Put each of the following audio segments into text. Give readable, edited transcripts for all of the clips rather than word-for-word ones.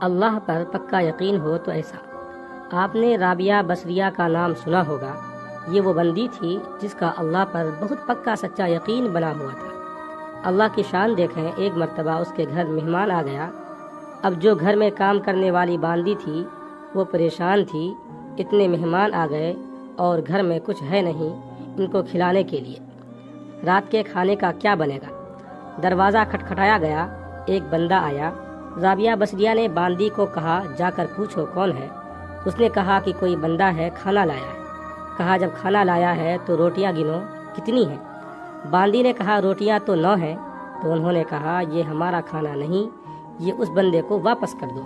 اللہ پر پکا یقین ہو تو ایسا۔ آپ نے رابعہ بصریہ کا نام سنا ہوگا۔ یہ وہ بندی تھی جس کا اللہ پر بہت پکا سچا یقین بنا ہوا تھا۔ اللہ کی شان دیکھیں، ایک مرتبہ اس کے گھر مہمان آ گیا۔ اب جو گھر میں کام کرنے والی باندی تھی وہ پریشان تھی، اتنے مہمان آ گئے اور گھر میں کچھ ہے نہیں ان کو کھلانے کے لیے، رات کے کھانے کا کیا بنے گا؟ دروازہ کھٹکھٹایا گیا، ایک بندہ آیا۔ رابعہ بصریہ نے باندی کو کہا جا کر پوچھو کون ہے۔ اس نے کہا کہ کوئی بندہ ہے، کھانا لایا ہے۔ کہا جب کھانا لایا ہے تو روٹیاں گنو، کتنی ہیں؟ باندی نے کہا روٹیاں تو 9 ہیں۔ تو انہوں نے کہا یہ ہمارا کھانا نہیں، یہ اس بندے کو واپس کر دو۔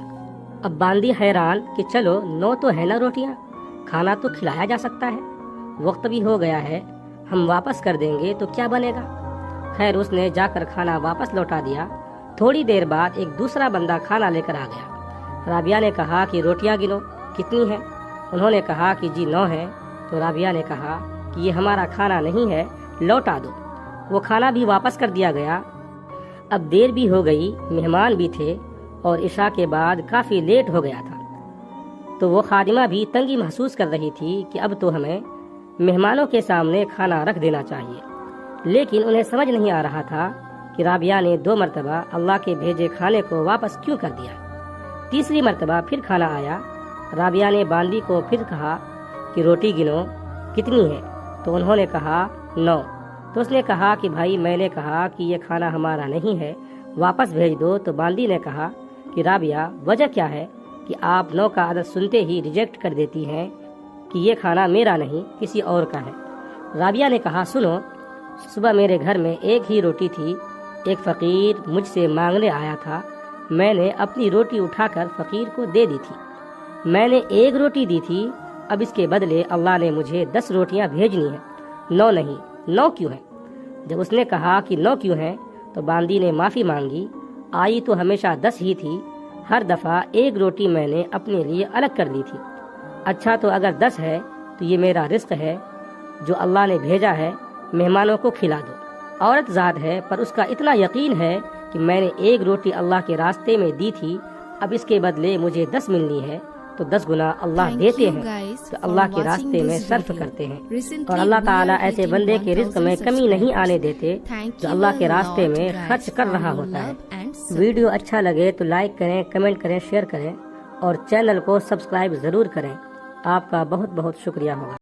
اب باندی حیران کہ چلو 9 تو ہے نا روٹیاں، کھانا تو کھلایا جا سکتا ہے، وقت بھی ہو گیا ہے، ہم واپس کر دیں گے تو کیا بنے گا؟ خیر اس نے جا کر کھانا واپس لوٹا دیا۔ تھوڑی دیر بعد ایک دوسرا بندہ کھانا لے کر آ گیا۔ رابعہ نے کہا کہ روٹیاں گنو، کتنی ہیں؟ انہوں نے کہا کہ جی 9 ہیں۔ تو رابعہ نے کہا کہ یہ ہمارا کھانا نہیں ہے، لوٹا دو۔ وہ کھانا بھی واپس کر دیا گیا۔ اب دیر بھی ہو گئی، مہمان بھی تھے اور عشاء کے بعد کافی لیٹ ہو گیا تھا، تو وہ خادمہ بھی تنگی محسوس کر رہی تھی کہ اب تو ہمیں مہمانوں کے سامنے کھانا رکھ دینا چاہیے، لیکن انہیں سمجھ نہیں آ رہا تھا کہ رابعہ نے 2 مرتبہ اللہ کے بھیجے کھانے کو واپس کیوں کر دیا۔ تیسری مرتبہ پھر کھانا آیا۔ رابعہ نے باندی کو پھر کہا کہ روٹی گنو، کتنی ہے؟ تو انہوں نے کہا 9۔ تو اس نے کہا کہ بھائی میں نے کہا کہ یہ کھانا ہمارا نہیں ہے، واپس بھیج دو۔ تو باندی نے کہا کہ رابعہ وجہ کیا ہے کہ آپ 9 کا عدد سنتے ہی ریجیکٹ کر دیتی ہیں کہ یہ کھانا میرا نہیں کسی اور کا ہے؟ رابعہ نے کہا سنو، صبح میرے گھر میں ایک ہی روٹی تھی، ایک فقیر مجھ سے مانگنے آیا تھا، میں نے اپنی روٹی اٹھا کر فقیر کو دے دی تھی، میں نے 1 روٹی دی تھی، اب اس کے بدلے اللہ نے مجھے 10 روٹیاں بھیجنی ہیں، 9 نہیں، 9 کیوں ہیں؟ جب اس نے کہا کہ 9 کیوں ہیں تو باندی نے معافی مانگی، آئی تو ہمیشہ 10 ہی تھی، ہر دفعہ 1 روٹی میں نے اپنے لیے الگ کر لی تھی۔ اچھا تو اگر 10 ہے تو یہ میرا رزق ہے جو اللہ نے بھیجا ہے، مہمانوں کو کھلا دو۔ عورت ذات ہے پر اس کا اتنا یقین ہے کہ میں نے 1 روٹی اللہ کے راستے میں دی تھی، اب اس کے بدلے مجھے 10 ملنی ہے، تو 10 گنا اللہ دیتے ہیں تو اللہ کے راستے میں صرف کرتے ہیں، اور اللہ تعالیٰ ایسے بندے کے رزق میں کمی نہیں آنے دیتے جو اللہ کے راستے میں خرچ کر رہا ہوتا ہے۔ ویڈیو اچھا لگے تو لائک کریں، کمنٹ کریں، شیئر کریں اور چینل کو سبسکرائب ضرور کریں۔ آپ کا بہت بہت شکریہ ہوگا۔